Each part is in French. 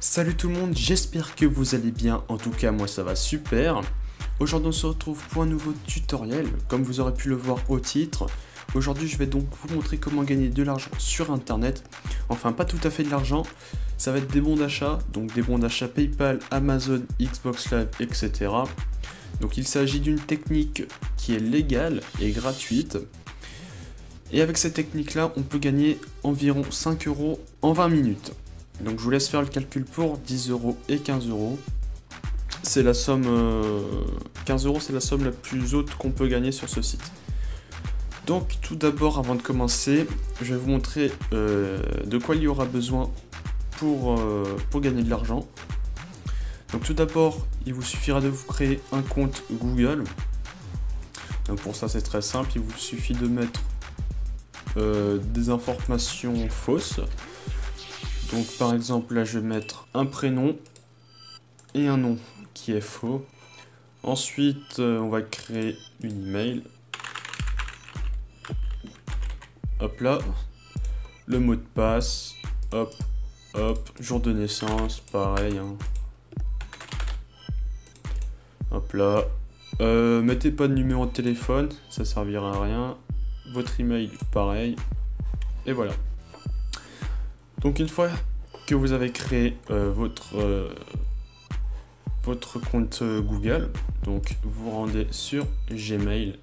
Salut tout le monde, j'espère que vous allez bien, en tout cas moi ça va super. Aujourd'hui on se retrouve pour un nouveau tutoriel, comme vous aurez pu le voir au titre. Aujourd'hui je vais donc vous montrer comment gagner de l'argent sur internet. Enfin pas tout à fait de l'argent, ça va être des bons d'achat, donc des bons d'achat PayPal, Amazon, Xbox Live, etc. Donc il s'agit d'une technique qui est légale et gratuite. Et avec cette technique là on peut gagner environ 5 € en 20 minutes. Donc je vous laisse faire le calcul pour 10 € et 15 €. C'est la somme 15 €, c'est la somme la plus haute qu'on peut gagner sur ce site. Donc tout d'abord, avant de commencer, je vais vous montrer de quoi il y aura besoin pour gagner de l'argent. Donc tout d'abord, il vous suffira de vous créer un compte Google. Donc pour ça c'est très simple, il vous suffit de mettre des informations fausses. Donc par exemple là je vais mettre un prénom et un nom qui est faux. Ensuite on va créer une email. Hop là. Le mot de passe. Hop, hop. Jour de naissance, pareil. Hein. Hop là. Mettez pas de numéro de téléphone, ça servira à rien. Votre email, pareil. Et voilà. Donc une fois que vous avez créé votre compte Google, donc vous vous rendez sur Gmail.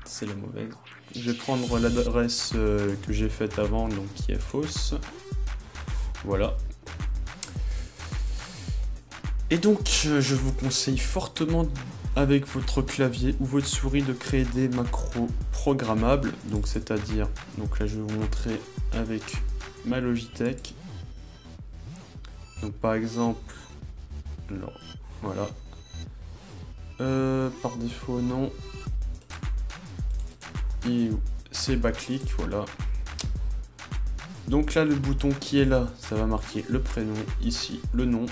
C'est la mauvaise. Je vais prendre l'adresse que j'ai faite avant, donc qui est fausse. Voilà. Et donc je vous conseille fortement avec votre clavier ou votre souris de créer des macros programmables, donc c'est-à-dire, donc là je vais vous montrer avec ma Logitech. Donc par exemple, alors, voilà, par défaut non, et c'est backlick, voilà. Donc là le bouton qui est là, ça va marquer le prénom, ici le nom.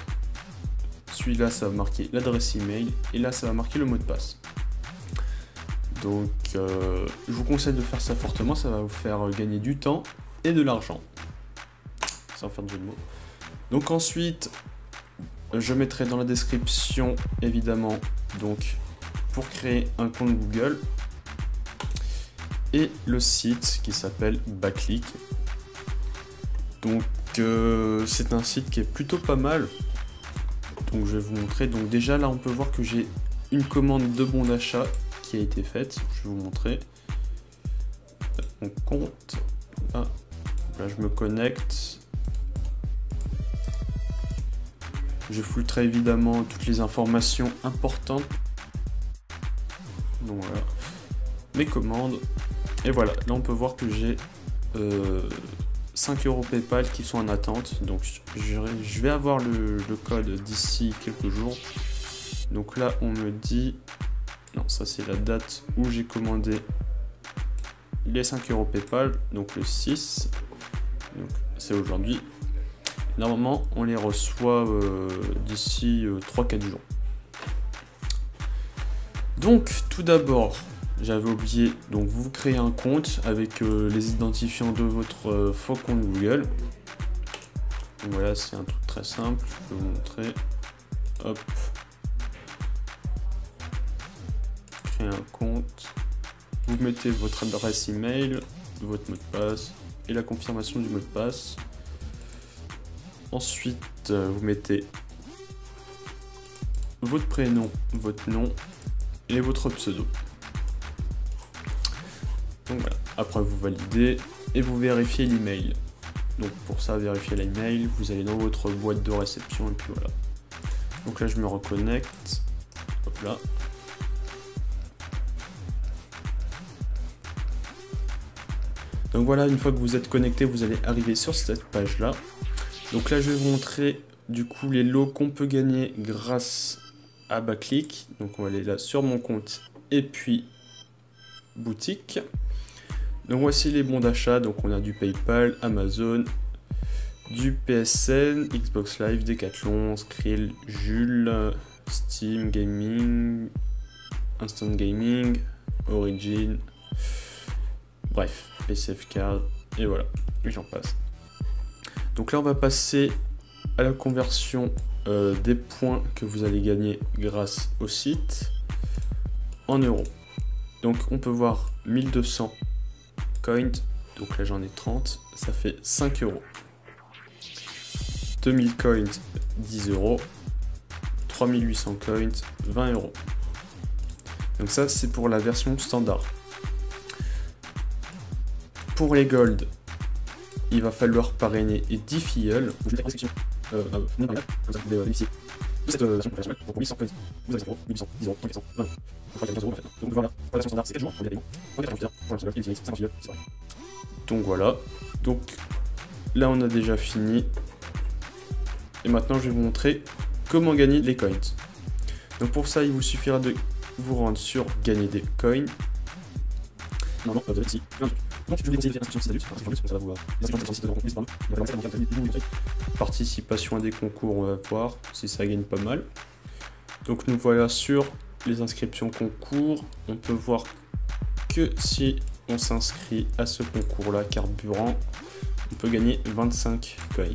Celui-là, ça va marquer l'adresse email et là, ça va marquer le mot de passe. Donc, je vous conseille de faire ça fortement, ça va vous faire gagner du temps et de l'argent, sans faire de jeu de mots. Donc ensuite, je mettrai dans la description, évidemment, donc pour créer un compte Google et le site qui s'appelle Backlick. Donc, c'est un site qui est plutôt pas mal. Donc je vais vous montrer. Donc déjà là on peut voir que j'ai une commande de bon d'achat qui a été faite. Je vais vous montrer mon compte. Ah, là je me connecte. Je filtrerai évidemment toutes les informations importantes. Donc voilà. Mes commandes. Et voilà, là on peut voir que j'ai 5 € PayPal qui sont en attente, donc je vais avoir le code d'ici quelques jours. Donc là on me dit, non ça c'est la date où j'ai commandé les 5 € PayPal, donc le 6, donc c'est aujourd'hui. Normalement on les reçoit d'ici 3-4 jours. Donc tout d'abord, j'avais oublié, donc vous créez un compte avec les identifiants de votre faux compte Google. Donc voilà, c'est un truc très simple, je vais vous montrer. Hop. Créer un compte. Vous mettez votre adresse email, votre mot de passe et la confirmation du mot de passe. Ensuite, vous mettez votre prénom, votre nom et votre pseudo. Donc voilà, après vous validez et vous vérifiez l'email. Donc pour ça, vérifier l'email, vous allez dans votre boîte de réception et puis voilà. Donc là je me reconnecte, hop là. Donc voilà, une fois que vous êtes connecté, vous allez arriver sur cette page là. Donc là je vais vous montrer du coup les lots qu'on peut gagner grâce à Backlick. Donc on va aller là sur mon compte et puis boutique. Donc voici les bons d'achat, donc on a du PayPal, Amazon, du PSN, Xbox Live, Decathlon, Skrill, Jules, Steam Gaming, Instant Gaming, Origin, bref, PCF Card, et voilà, et j'en passe. Donc là on va passer à la conversion des points que vous allez gagner grâce au site en euros. Donc on peut voir 1200 coins, donc là j'en ai 30, ça fait 5 euros. 2000 coins, 10 euros. 3800 coins, 20 euros. Donc ça c'est pour la version standard. Pour les gold, il va falloir parrainer 10 filleuls. Je vais cette version professionnelle. Donc pour 1100 coins, vous avez 0, 1800, 10 euros, 3400, 20 euros. Donc 15 euros en fait. Donc voilà, pour la version standard c'est 4 jours, on est paiement. Pour la version gold, il est 50 filleuls, c'est vrai. Donc voilà. Donc là on a déjà fini. Et maintenant je vais vous montrer comment gagner les coins. Donc pour ça il vous suffira de vous rendre sur gagner des coins. Non, vous avez ici. Donc je vais vous conseiller de faire l'inscription si ça va vous participation à des concours, on va voir si ça gagne pas mal. Donc nous voilà sur les inscriptions concours. On peut voir que si on s'inscrit à ce concours là, carburant, on peut gagner 25 coins.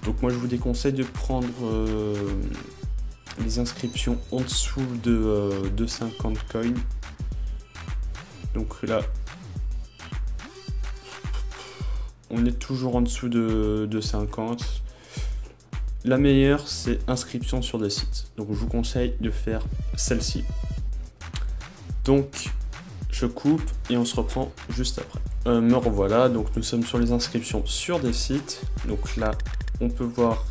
Donc moi je vous déconseille de prendre les inscriptions en dessous de 50 coins. Donc là on est toujours en dessous de 50. La meilleure c'est inscription sur des sites. Donc je vous conseille de faire celle-ci. Donc je coupe et on se reprend juste après. Me revoilà, donc nous sommes sur les inscriptions sur des sites. Donc là on peut voir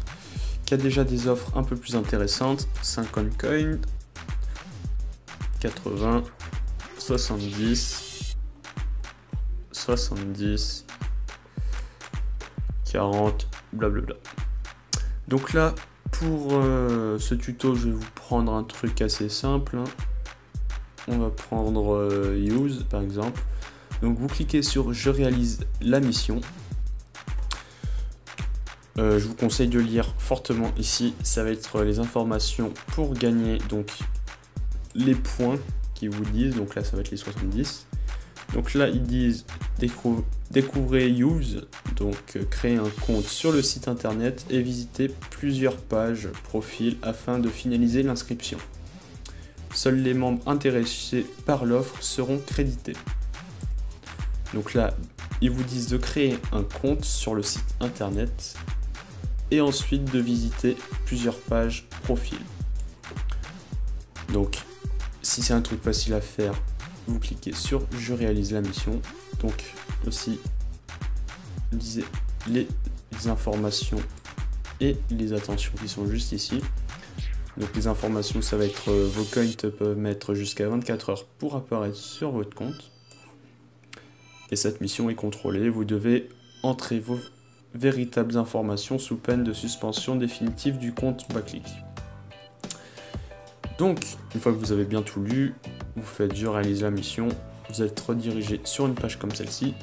qu'il y a déjà des offres un peu plus intéressantes. 50 coins, 80, 70, 70, 40, blablabla. Donc là, pour ce tuto, je vais vous prendre un truc assez simple. Hein. On va prendre Use, par exemple. Donc vous cliquez sur Je réalise la mission. Je vous conseille de lire fortement ici. Ça va être les informations pour gagner donc les points qu'ils vous disent. Donc là, ça va être les 70. Donc là, ils disent découvrez Use, donc créer un compte sur le site internet et visiter plusieurs pages profil afin de finaliser l'inscription. Seuls les membres intéressés par l'offre seront crédités. Donc là, ils vous disent de créer un compte sur le site internet et ensuite de visiter plusieurs pages profil. Donc, si c'est un truc facile à faire, vous cliquez sur Je réalise la mission. Donc aussi, lisez les informations et les attentions qui sont juste ici. Donc les informations, ça va être vos coins peuvent mettre jusqu'à 24 heures pour apparaître sur votre compte. Et cette mission est contrôlée. Vous devez entrer vos véritables informations sous peine de suspension définitive du compte backlink. Donc, une fois que vous avez bien tout lu, vous faites Je réalise la mission, vous êtes redirigé sur une page comme celle-ci.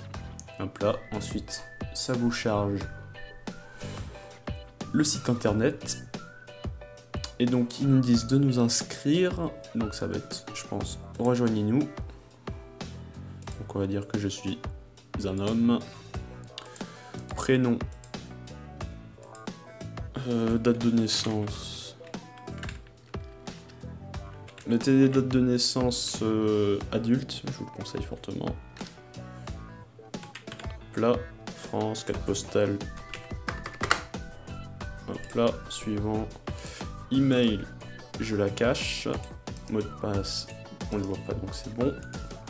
Hop là, ensuite, ça vous charge le site internet. Et donc, ils nous disent de nous inscrire. Donc, ça va être, je pense, rejoignez-nous. Donc, on va dire que je suis un homme. Prénom. Date de naissance. Mettez des dates de naissance adultes, je vous le conseille fortement. Hop là, France, code postal. Hop là, suivant. Email, je la cache. Mot de passe, on ne le voit pas donc c'est bon.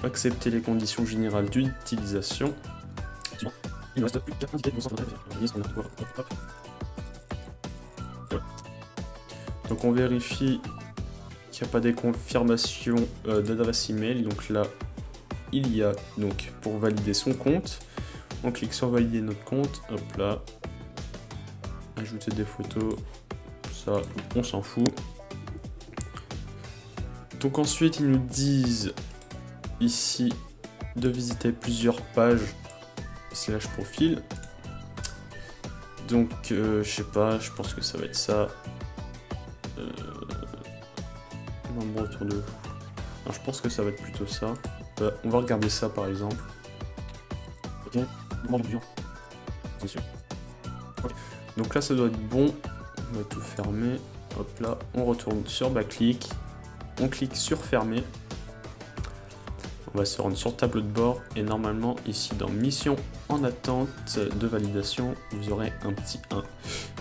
Accepter les conditions générales d'utilisation. Il ne reste plus qu'à indiquer vos centres d'affaires. Donc on vérifie qu'il n'y a pas des confirmations d'adresse email. Donc là, il y a donc pour valider son compte. On clique sur valider notre compte. Hop là. Ajouter des photos. Ça, on s'en fout. Donc ensuite, ils nous disent ici de visiter plusieurs pages / profil. Donc, je sais pas, je pense que ça va être ça. Membre autour de... Alors, je pense que ça va être plutôt ça. On va regarder ça par exemple. Ok. C'est sûr. Okay. Donc là ça doit être bon, on va tout fermer. Hop là, on retourne sur backclick, on clique sur fermer. On va se rendre sur tableau de bord et normalement ici dans mission en attente de validation, vous aurez un petit 1.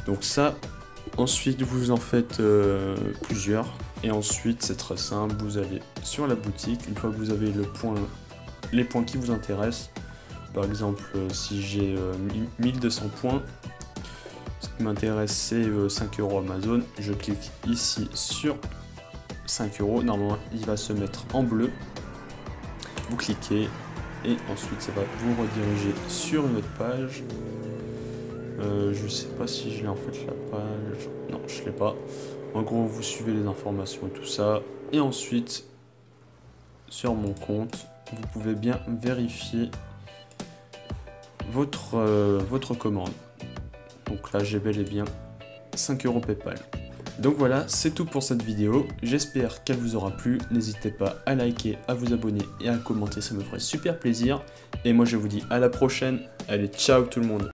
Donc ça, ensuite vous en faites plusieurs et ensuite c'est très simple, vous allez sur la boutique, une fois que vous avez les points qui vous intéressent, par exemple si j'ai 1200 points, ce qui m'intéresse c'est 5 € Amazon, je clique ici sur 5 €, normalement il va se mettre en bleu. Vous cliquez et ensuite ça va vous rediriger sur une autre page. Je sais pas si je l'ai en fait la page. Non, je l'ai pas. En gros, vous suivez les informations et tout ça. Et ensuite, sur mon compte, vous pouvez bien vérifier votre commande. Donc là, j'ai bel et bien 5 € PayPal. Donc voilà, c'est tout pour cette vidéo, j'espère qu'elle vous aura plu, n'hésitez pas à liker, à vous abonner et à commenter, ça me ferait super plaisir. Et moi je vous dis à la prochaine, allez ciao tout le monde.